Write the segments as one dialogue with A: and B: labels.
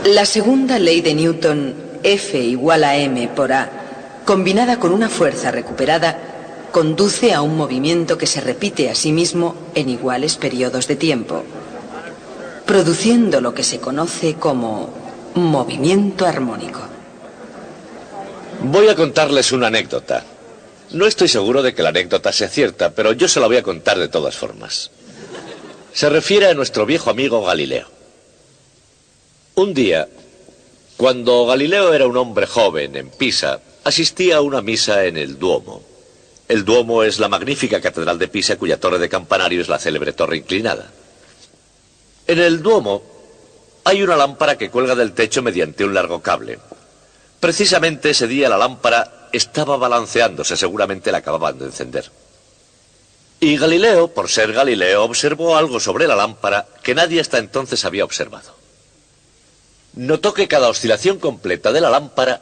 A: La segunda ley de Newton, F igual a m por a, combinada con una fuerza recuperada, conduce a un movimiento que se repite a sí mismo en iguales periodos de tiempo, produciendo lo que se conoce como movimiento armónico.
B: Voy a contarles una anécdota. No estoy seguro de que la anécdota sea cierta, pero yo se la voy a contar de todas formas. Se refiere a nuestro viejo amigo Galileo. Un día, cuando Galileo era un hombre joven en Pisa, asistía a una misa en el Duomo. El Duomo es la magnífica catedral de Pisa, cuya torre de campanario es la célebre torre inclinada. En el Duomo hay una lámpara que cuelga del techo mediante un largo cable. Precisamente ese día la lámpara estaba balanceándose, seguramente la acababan de encender. Y Galileo, por ser Galileo, observó algo sobre la lámpara que nadie hasta entonces había observado. Notó que cada oscilación completa de la lámpara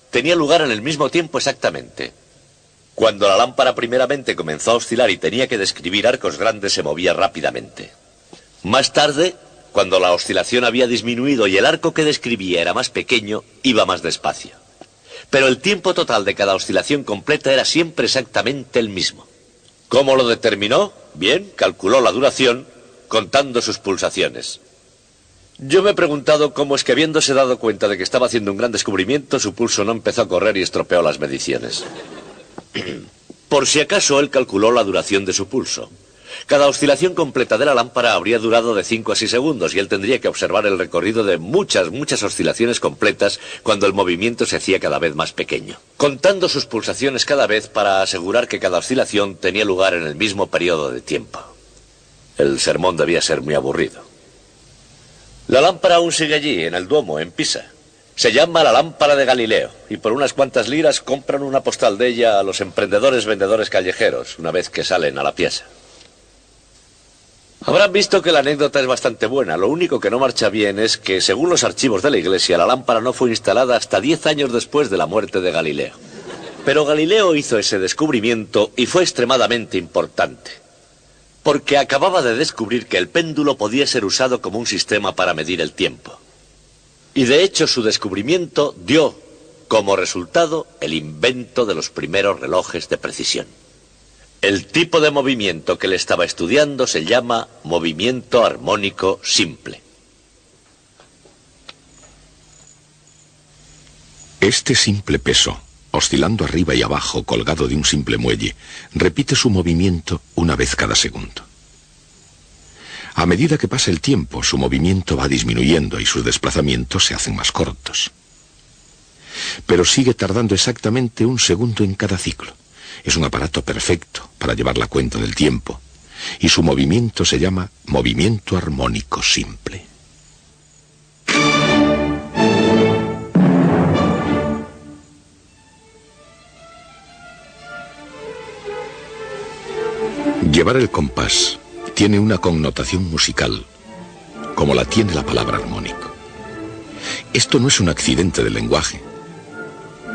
B: tenía lugar en el mismo tiempo exactamente. Cuando la lámpara primeramente comenzó a oscilar y tenía que describir arcos grandes, se movía rápidamente. Más tarde, cuando la oscilación había disminuido y el arco que describía era más pequeño, iba más despacio. Pero el tiempo total de cada oscilación completa era siempre exactamente el mismo. ¿Cómo lo determinó? Bien, calculó la duración contando sus pulsaciones. Yo me he preguntado cómo es que, habiéndose dado cuenta de que estaba haciendo un gran descubrimiento, su pulso no empezó a correr y estropeó las mediciones. Por si acaso, él calculó la duración de su pulso. Cada oscilación completa de la lámpara habría durado de 5 a 6 segundos y él tendría que observar el recorrido de muchas oscilaciones completas cuando el movimiento se hacía cada vez más pequeño, contando sus pulsaciones cada vez para asegurar que cada oscilación tenía lugar en el mismo periodo de tiempo. El sermón debía ser muy aburrido. La lámpara aún sigue allí, en el Duomo, en Pisa. Se llama la lámpara de Galileo, y por unas cuantas liras compran una postal de ella a los emprendedores vendedores callejeros, una vez que salen a la piazza. Habrán visto que la anécdota es bastante buena. Lo único que no marcha bien es que, según los archivos de la iglesia, la lámpara no fue instalada hasta 10 años después de la muerte de Galileo. Pero Galileo hizo ese descubrimiento y fue extremadamente importante, porque acababa de descubrir que el péndulo podía ser usado como un sistema para medir el tiempo. Y de hecho su descubrimiento dio como resultado el invento de los primeros relojes de precisión. El tipo de movimiento que él estaba estudiando se llama movimiento armónico simple.
C: Este simple peso, oscilando arriba y abajo colgado de un simple muelle, repite su movimiento una vez cada segundo. A medida que pasa el tiempo, su movimiento va disminuyendo y sus desplazamientos se hacen más cortos. Pero sigue tardando exactamente un segundo en cada ciclo. Es un aparato perfecto para llevar la cuenta del tiempo, y su movimiento se llama movimiento armónico simple. Llevar el compás tiene una connotación musical, como la tiene la palabra armónico. Esto no es un accidente del lenguaje.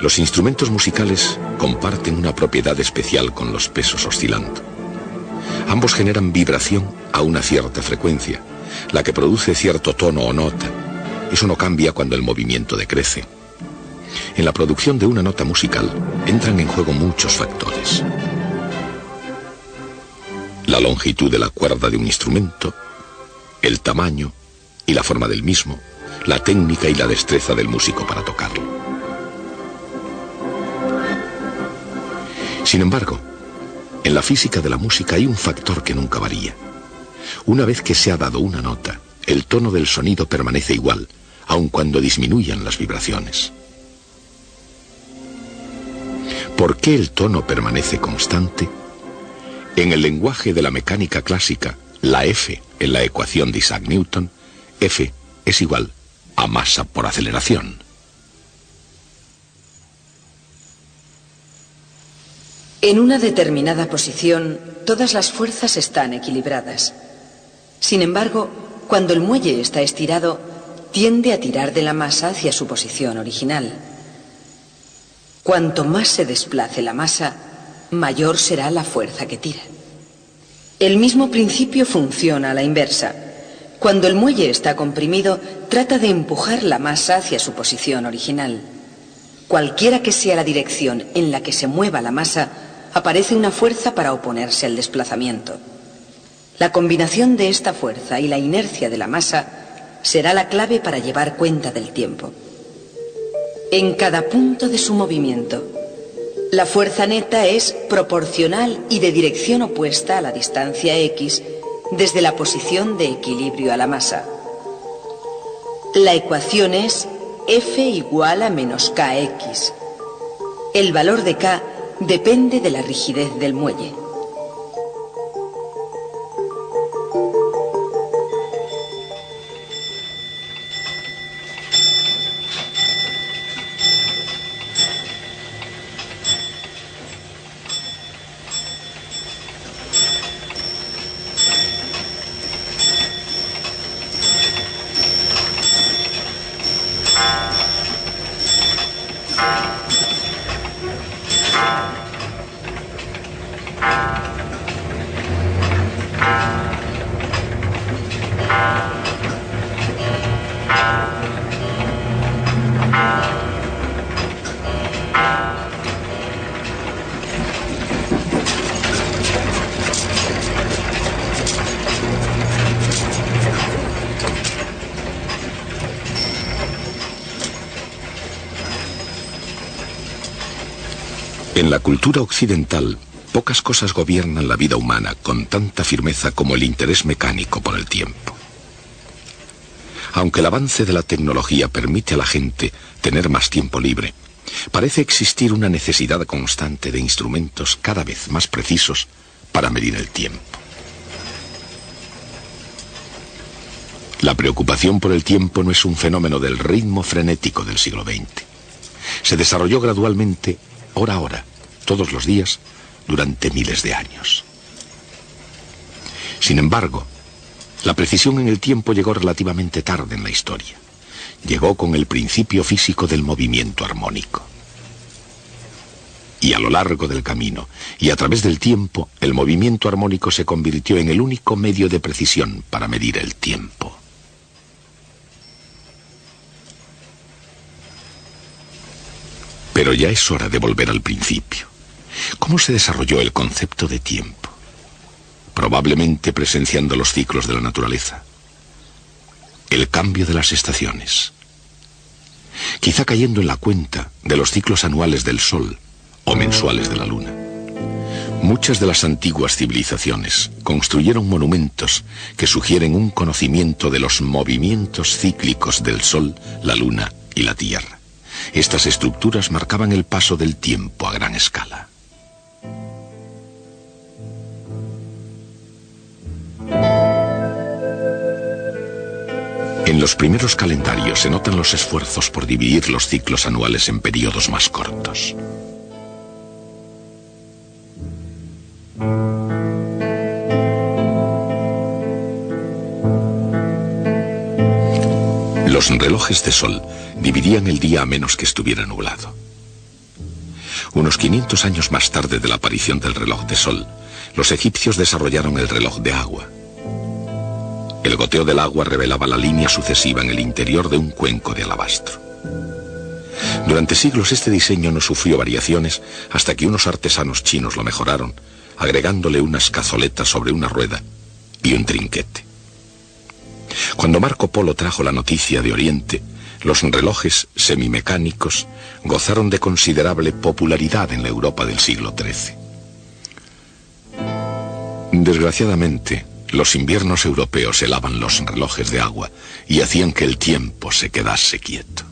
C: Los instrumentos musicales comparten una propiedad especial con los pesos oscilando. Ambos generan vibración a una cierta frecuencia, la que produce cierto tono o nota. Eso no cambia cuando el movimiento decrece. En la producción de una nota musical entran en juego muchos factores. La longitud de la cuerda de un instrumento, el tamaño y la forma del mismo, la técnica y la destreza del músico para tocarlo. Sin embargo, en la física de la música hay un factor que nunca varía. Una vez que se ha dado una nota, el tono del sonido permanece igual, aun cuando disminuyan las vibraciones. ¿Por qué el tono permanece constante? En el lenguaje de la mecánica clásica, la F en la ecuación de Isaac Newton, F es igual a masa por aceleración.
A: En una determinada posición, todas las fuerzas están equilibradas. Sin embargo, cuando el muelle está estirado, tiende a tirar de la masa hacia su posición original. Cuanto más se desplace la masa, mayor será la fuerza que tira. El mismo principio funciona a la inversa. Cuando el muelle está comprimido, trata de empujar la masa hacia su posición original. Cualquiera que sea la dirección en la que se mueva la masa, aparece una fuerza para oponerse al desplazamiento. La combinación de esta fuerza y la inercia de la masa será la clave para llevar cuenta del tiempo. En cada punto de su movimiento, la fuerza neta es proporcional y de dirección opuesta a la distancia x desde la posición de equilibrio a la masa. La ecuación es F igual a menos kx. El valor de k depende de la rigidez del muelle.
C: En la cultura occidental, pocas cosas gobiernan la vida humana con tanta firmeza como el interés mecánico por el tiempo. Aunque el avance de la tecnología permite a la gente tener más tiempo libre, parece existir una necesidad constante de instrumentos cada vez más precisos para medir el tiempo. La preocupación por el tiempo no es un fenómeno del ritmo frenético del siglo XX. Se desarrolló gradualmente, hora a hora, todos los días, durante miles de años. Sin embargo, la precisión en el tiempo llegó relativamente tarde en la historia. Llegó con el principio físico del movimiento armónico. Y a lo largo del camino, y a través del tiempo, el movimiento armónico se convirtió en el único medio de precisión para medir el tiempo. Pero ya es hora de volver al principio. ¿Cómo se desarrolló el concepto de tiempo? Probablemente presenciando los ciclos de la naturaleza. El cambio de las estaciones. Quizá cayendo en la cuenta de los ciclos anuales del Sol o mensuales de la Luna. Muchas de las antiguas civilizaciones construyeron monumentos que sugieren un conocimiento de los movimientos cíclicos del Sol, la Luna y la Tierra. Estas estructuras marcaban el paso del tiempo a gran escala. En los primeros calendarios se notan los esfuerzos por dividir los ciclos anuales en periodos más cortos. Los relojes de sol dividían el día a menos que estuviera nublado. Unos 500 años más tarde de la aparición del reloj de sol, los egipcios desarrollaron el reloj de agua. El goteo del agua revelaba la línea sucesiva en el interior de un cuenco de alabastro. Durante siglos este diseño no sufrió variaciones hasta que unos artesanos chinos lo mejoraron, agregándole unas cazoletas sobre una rueda y un trinquete. Cuando Marco Polo trajo la noticia de Oriente, los relojes semimecánicos gozaron de considerable popularidad en la Europa del siglo XIII. Desgraciadamente, los inviernos europeos helaban los relojes de agua y hacían que el tiempo se quedase quieto.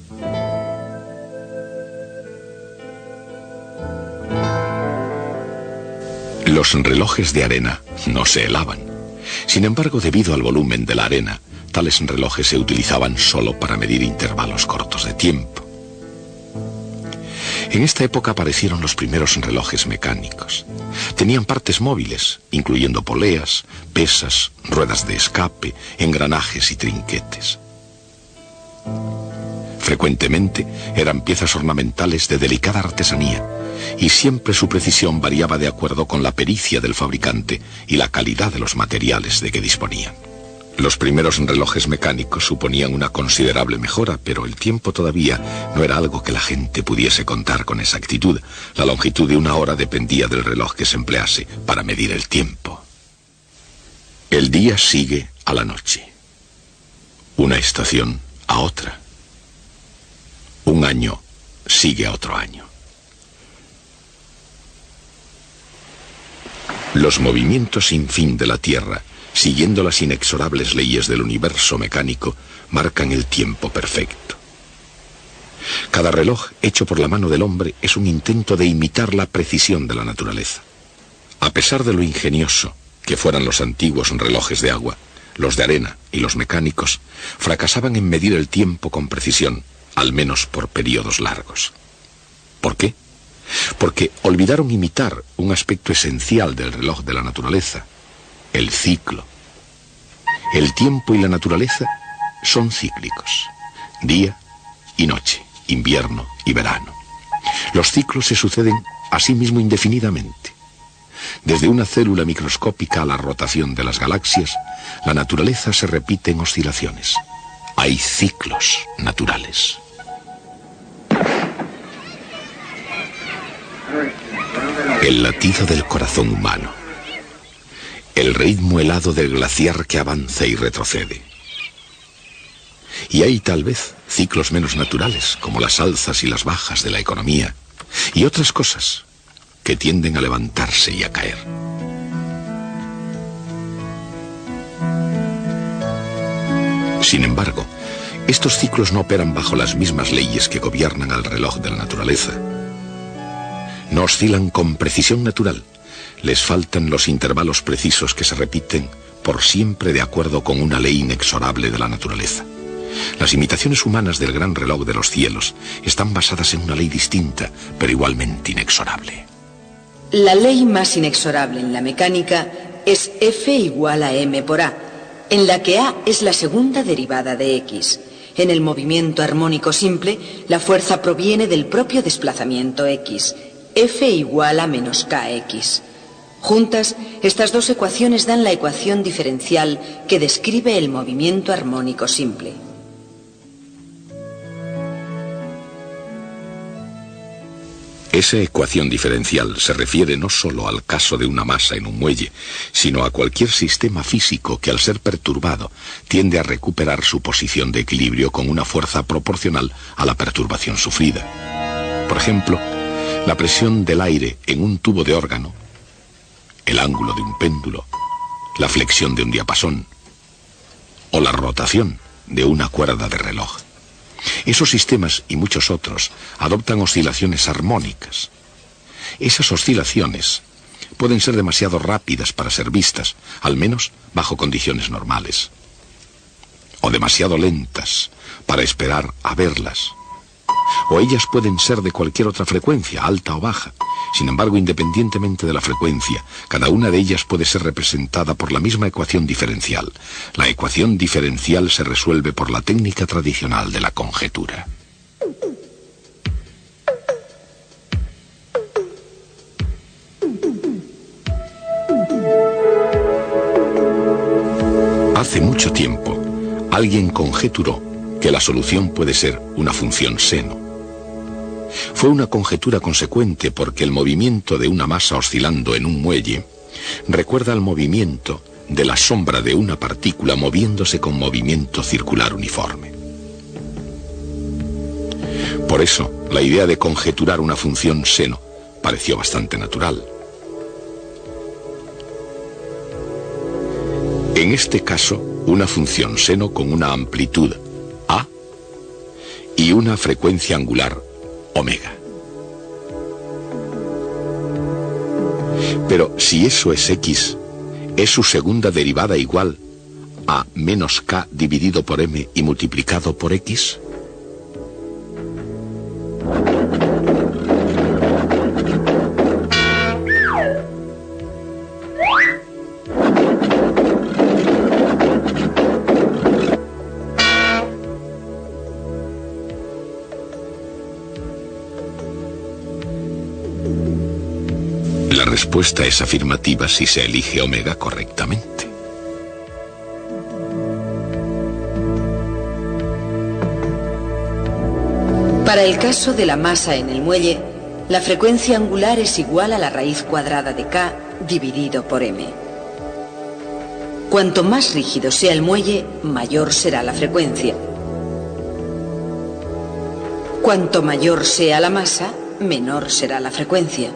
C: Los relojes de arena no se helaban. Sin embargo, debido al volumen de la arena, tales relojes se utilizaban solo para medir intervalos cortos de tiempo. En esta época aparecieron los primeros relojes mecánicos. Tenían partes móviles, incluyendo poleas, pesas, ruedas de escape, engranajes y trinquetes. Frecuentemente eran piezas ornamentales de delicada artesanía, y siempre su precisión variaba de acuerdo con la pericia del fabricante y la calidad de los materiales de que disponían. Los primeros relojes mecánicos suponían una considerable mejora, pero el tiempo todavía no era algo que la gente pudiese contar con exactitud. La longitud de una hora dependía del reloj que se emplease para medir el tiempo. El día sigue a la noche. Una estación a otra. Un año sigue a otro año. Los movimientos sin fin de la Tierra, siguiendo las inexorables leyes del universo mecánico, marcan el tiempo perfecto. Cada reloj hecho por la mano del hombre es un intento de imitar la precisión de la naturaleza. A pesar de lo ingenioso que fueran los antiguos relojes de agua, los de arena y los mecánicos fracasaban en medir el tiempo con precisión, al menos por periodos largos. ¿Por qué? Porque olvidaron imitar un aspecto esencial del reloj de la naturaleza, el ciclo. El tiempo y la naturaleza son cíclicos, día y noche, invierno y verano. Los ciclos se suceden a sí mismo indefinidamente. Desde una célula microscópica a la rotación de las galaxias, la naturaleza se repite en oscilaciones. Hay ciclos naturales. El latido del corazón humano. El ritmo helado del glaciar que avanza y retrocede. Y hay tal vez ciclos menos naturales, como las alzas y las bajas de la economía, y otras cosas que tienden a levantarse y a caer. Sin embargo, estos ciclos no operan bajo las mismas leyes que gobiernan al reloj de la naturaleza. No oscilan con precisión natural. Les faltan los intervalos precisos que se repiten por siempre de acuerdo con una ley inexorable de la naturaleza. Las imitaciones humanas del gran reloj de los cielos están basadas en una ley distinta, pero igualmente inexorable.
A: La ley más inexorable en la mecánica es F igual a m por a, en la que a es la segunda derivada de x. En el movimiento armónico simple, la fuerza proviene del propio desplazamiento x. F igual a menos kx. Juntas, estas dos ecuaciones dan la ecuación diferencial que describe el movimiento armónico simple.
C: Esa ecuación diferencial se refiere no solo al caso de una masa en un muelle, sino a cualquier sistema físico que al ser perturbado tiende a recuperar su posición de equilibrio con una fuerza proporcional a la perturbación sufrida. Por ejemplo, la presión del aire en un tubo de órgano, el ángulo de un péndulo, la flexión de un diapasón o la rotación de una cuerda de reloj. Esos sistemas y muchos otros adoptan oscilaciones armónicas. Esas oscilaciones pueden ser demasiado rápidas para ser vistas, al menos bajo condiciones normales, o demasiado lentas para esperar a verlas. O ellas pueden ser de cualquier otra frecuencia, alta o baja. Sin embargo, independientemente de la frecuencia, cada una de ellas puede ser representada por la misma ecuación diferencial. La ecuación diferencial se resuelve por la técnica tradicional de la conjetura. Hace mucho tiempo, alguien conjeturó que la solución puede ser una función seno. Fue una conjetura consecuente porque el movimiento de una masa oscilando en un muelle recuerda al movimiento de la sombra de una partícula moviéndose con movimiento circular uniforme. Por eso, la idea de conjeturar una función seno pareció bastante natural. En este caso, una función seno con una amplitud a y una frecuencia angular omega. Pero si eso es x, ¿es su segunda derivada igual a menos k dividido por m y multiplicado por x? La respuesta es afirmativa si se elige omega correctamente.
A: Para el caso de la masa en el muelle, la frecuencia angular es igual a la raíz cuadrada de K dividido por M. Cuanto más rígido sea el muelle, mayor será la frecuencia. Cuanto mayor sea la masa, menor será la frecuencia.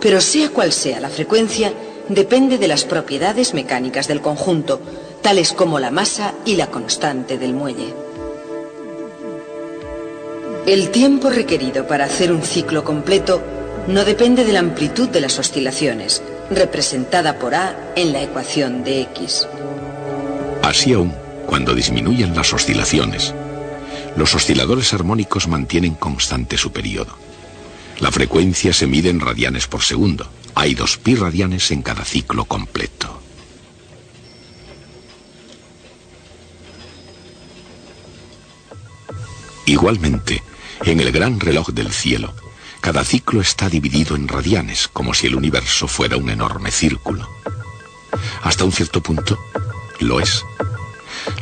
A: Pero sea cual sea la frecuencia, depende de las propiedades mecánicas del conjunto, tales como la masa y la constante del muelle. El tiempo requerido para hacer un ciclo completo no depende de la amplitud de las oscilaciones, representada por A en la ecuación de X.
C: Así aún, cuando disminuyen las oscilaciones, los osciladores armónicos mantienen constante su periodo. La frecuencia se mide en radianes por segundo. Hay 2π radianes en cada ciclo completo. Igualmente, en el gran reloj del cielo, cada ciclo está dividido en radianes, como si el universo fuera un enorme círculo. Hasta un cierto punto, lo es.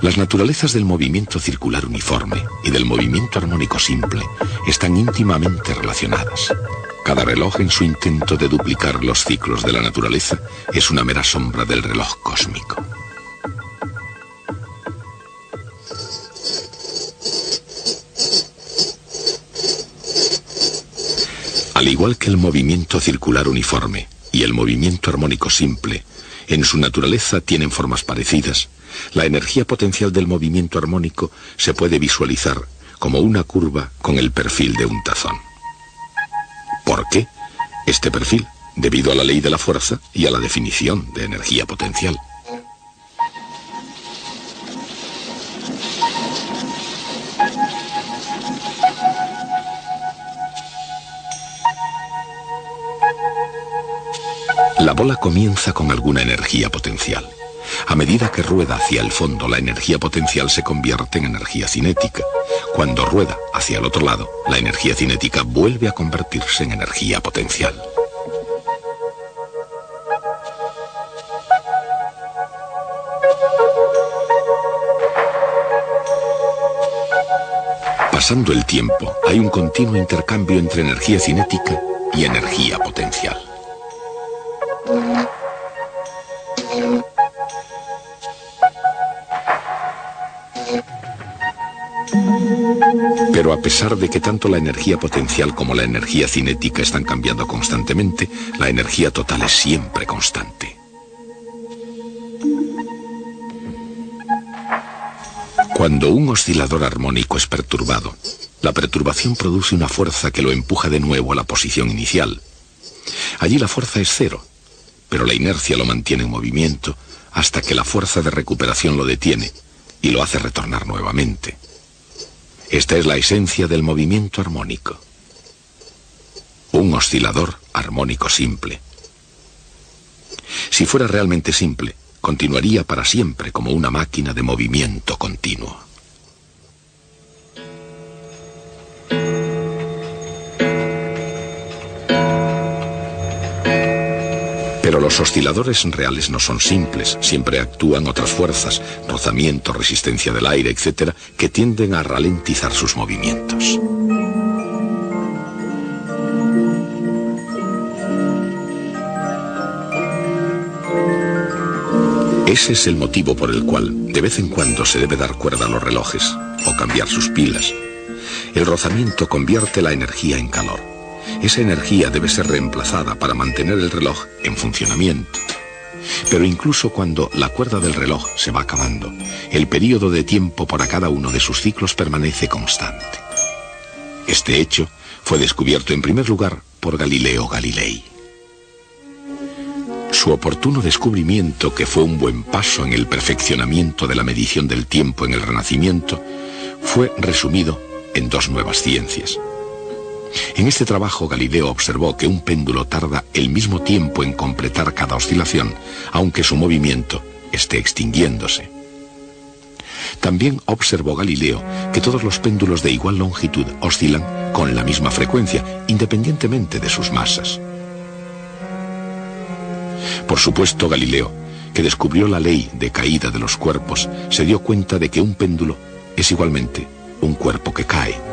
C: Las naturalezas del movimiento circular uniforme y del movimiento armónico simple están íntimamente relacionadas. Cada reloj, en su intento de duplicar los ciclos de la naturaleza, es una mera sombra del reloj cósmico. Al igual que el movimiento circular uniforme y el movimiento armónico simple, en su naturaleza tienen formas parecidas, la energía potencial del movimiento armónico se puede visualizar como una curva con el perfil de un tazón. ¿Por qué? Este perfil, debido a la ley de la fuerza y a la definición de energía potencial. La bola comienza con alguna energía potencial. A medida que rueda hacia el fondo, la energía potencial se convierte en energía cinética. Cuando rueda hacia el otro lado, la energía cinética vuelve a convertirse en energía potencial. Pasando el tiempo, hay un continuo intercambio entre energía cinética y energía potencial. Pero a pesar de que tanto la energía potencial como la energía cinética están cambiando constantemente, la energía total es siempre constante. Cuando un oscilador armónico es perturbado, la perturbación produce una fuerza que lo empuja de nuevo a la posición inicial. Allí la fuerza es cero, pero la inercia lo mantiene en movimiento hasta que la fuerza de recuperación lo detiene y lo hace retornar nuevamente. Esta es la esencia del movimiento armónico. Un oscilador armónico simple. Si fuera realmente simple, continuaría para siempre como una máquina de movimiento continuo. Pero los osciladores reales no son simples, siempre actúan otras fuerzas, rozamiento, resistencia del aire, etc., que tienden a ralentizar sus movimientos. Ese es el motivo por el cual de vez en cuando se debe dar cuerda a los relojes o cambiar sus pilas. El rozamiento convierte la energía en calor. Esa energía debe ser reemplazada para mantener el reloj en funcionamiento. Pero incluso cuando la cuerda del reloj se va acabando, el período de tiempo para cada uno de sus ciclos permanece constante. Este hecho fue descubierto en primer lugar por Galileo Galilei. Su oportuno descubrimiento, que fue un buen paso en el perfeccionamiento de la medición del tiempo en el Renacimiento, fue resumido en dos nuevas ciencias. En este trabajo Galileo observó que un péndulo tarda el mismo tiempo en completar cada oscilación, aunque su movimiento esté extinguiéndose. También observó Galileo que todos los péndulos de igual longitud oscilan con la misma frecuencia, independientemente de sus masas. Por supuesto, Galileo, que descubrió la ley de caída de los cuerpos, se dio cuenta de que un péndulo es igualmente un cuerpo que cae.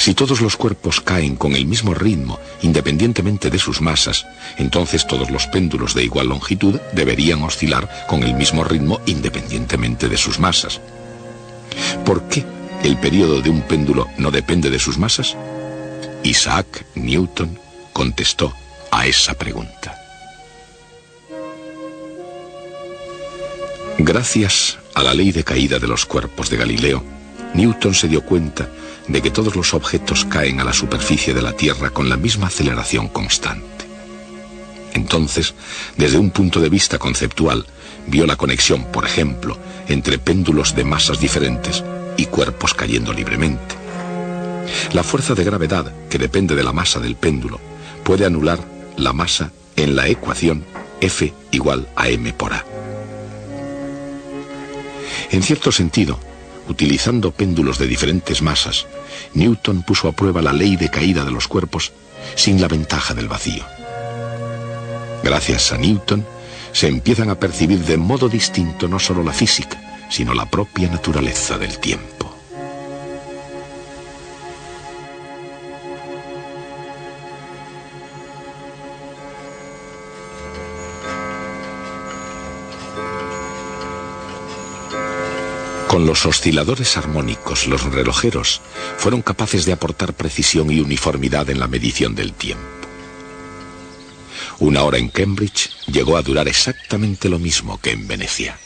C: Si todos los cuerpos caen con el mismo ritmo, independientemente de sus masas, entonces todos los péndulos de igual longitud deberían oscilar con el mismo ritmo independientemente de sus masas. ¿Por qué el período de un péndulo no depende de sus masas? Isaac Newton contestó a esa pregunta. Gracias a la ley de caída de los cuerpos de Galileo, Newton se dio cuenta de que todos los objetos caen a la superficie de la Tierra con la misma aceleración constante. Entonces, desde un punto de vista conceptual, vio la conexión, por ejemplo, entre péndulos de masas diferentes y cuerpos cayendo libremente. La fuerza de gravedad, que depende de la masa del péndulo, puede anular la masa en la ecuación F igual a m por a. En cierto sentido, utilizando péndulos de diferentes masas, Newton puso a prueba la ley de caída de los cuerpos sin la ventaja del vacío. Gracias a Newton, se empiezan a percibir de modo distinto no solo la física, sino la propia naturaleza del tiempo. Con los osciladores armónicos, los relojeros fueron capaces de aportar precisión y uniformidad en la medición del tiempo. Una hora en Cambridge llegó a durar exactamente lo mismo que en Venecia.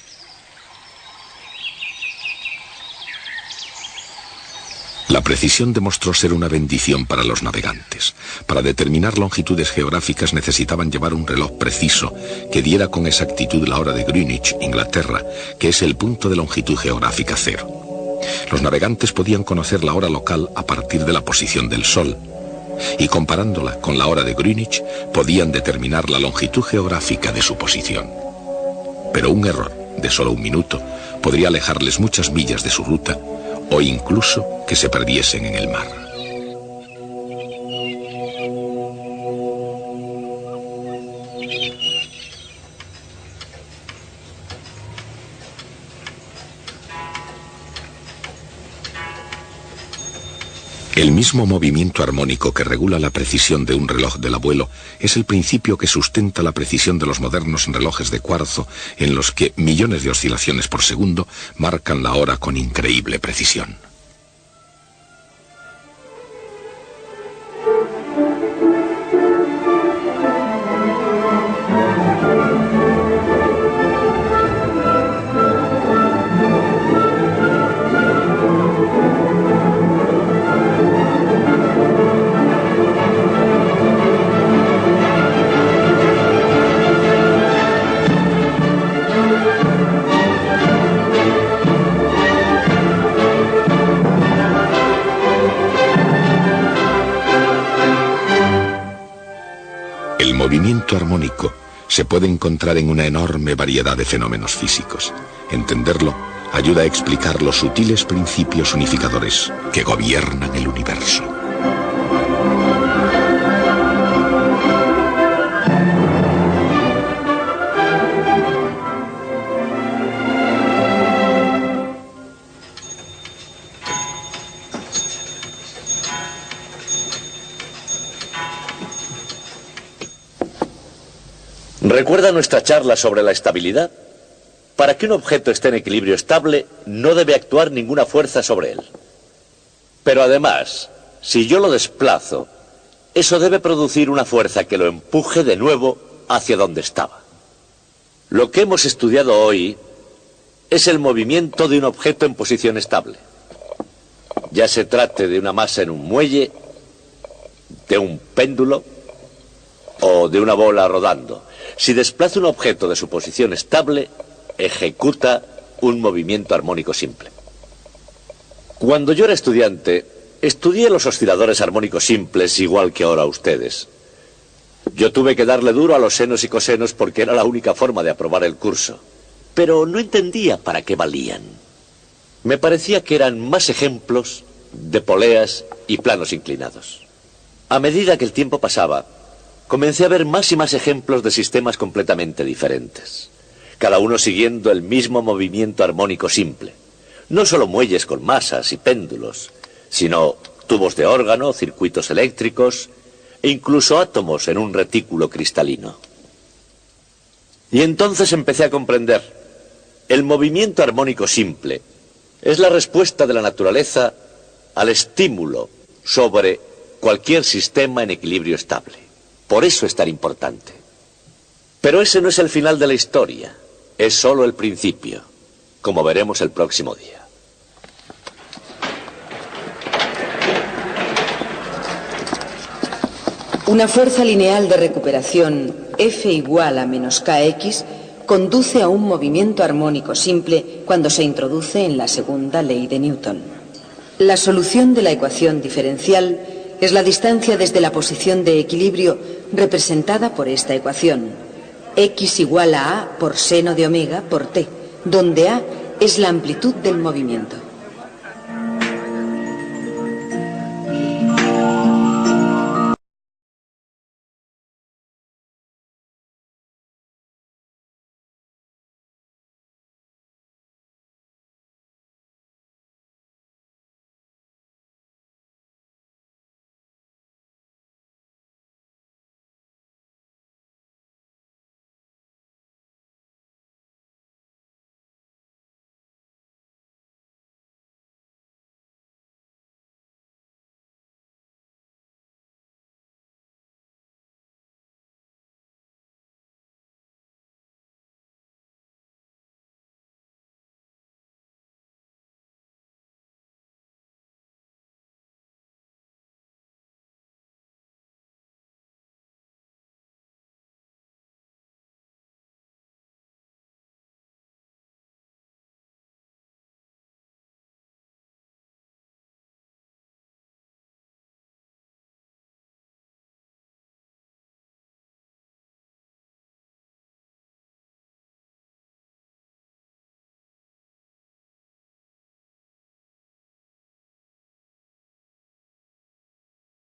C: La precisión demostró ser una bendición para los navegantes. Para determinar longitudes geográficas necesitaban llevar un reloj preciso que diera con exactitud la hora de Greenwich, Inglaterra, que es el punto de longitud geográfica cero. Los navegantes podían conocer la hora local a partir de la posición del Sol, y comparándola con la hora de Greenwich podían determinar la longitud geográfica de su posición. Pero un error de solo un minuto podría alejarles muchas millas de su ruta o incluso que se perdiesen en el mar. El mismo movimiento armónico que regula la precisión de un reloj del abuelo es el principio que sustenta la precisión de los modernos relojes de cuarzo, en los que millones de oscilaciones por segundo marcan la hora con increíble precisión. El movimiento armónico se puede encontrar en una enorme variedad de fenómenos físicos. Entenderlo ayuda a explicar los sutiles principios unificadores que gobiernan el universo.
B: ¿Recuerda nuestra charla sobre la estabilidad? Para que un objeto esté en equilibrio estable, no debe actuar ninguna fuerza sobre él. Pero además, si yo lo desplazo, eso debe producir una fuerza que lo empuje de nuevo hacia donde estaba. Lo que hemos estudiado hoy es el movimiento de un objeto en posición estable. Ya se trate de una masa en un muelle, de un péndulo o de una bola rodando. Si desplaza un objeto de su posición estable, ejecuta un movimiento armónico simple. Cuando yo era estudiante, estudié los osciladores armónicos simples igual que ahora ustedes. Yo tuve que darle duro a los senos y cosenos porque era la única forma de aprobar el curso. Pero no entendía para qué valían. Me parecía que eran más ejemplos de poleas y planos inclinados. A medida que el tiempo pasaba, comencé a ver más y más ejemplos de sistemas completamente diferentes, cada uno siguiendo el mismo movimiento armónico simple. No solo muelles con masas y péndulos, sino tubos de órgano, circuitos eléctricos e incluso átomos en un retículo cristalino. Y entonces empecé a comprender. El movimiento armónico simple es la respuesta de la naturaleza al estímulo sobre cualquier sistema en equilibrio estable. Por eso es tan importante. Pero ese no es el final de la historia, es solo el principio, como veremos el próximo día.
A: Una fuerza lineal de recuperación F igual a menos kx conduce a un movimiento armónico simple cuando se introduce en la segunda ley de Newton. La solución de la ecuación diferencial es la distancia desde la posición de equilibrio representada por esta ecuación, x igual a por seno de omega por t, donde a es la amplitud del movimiento.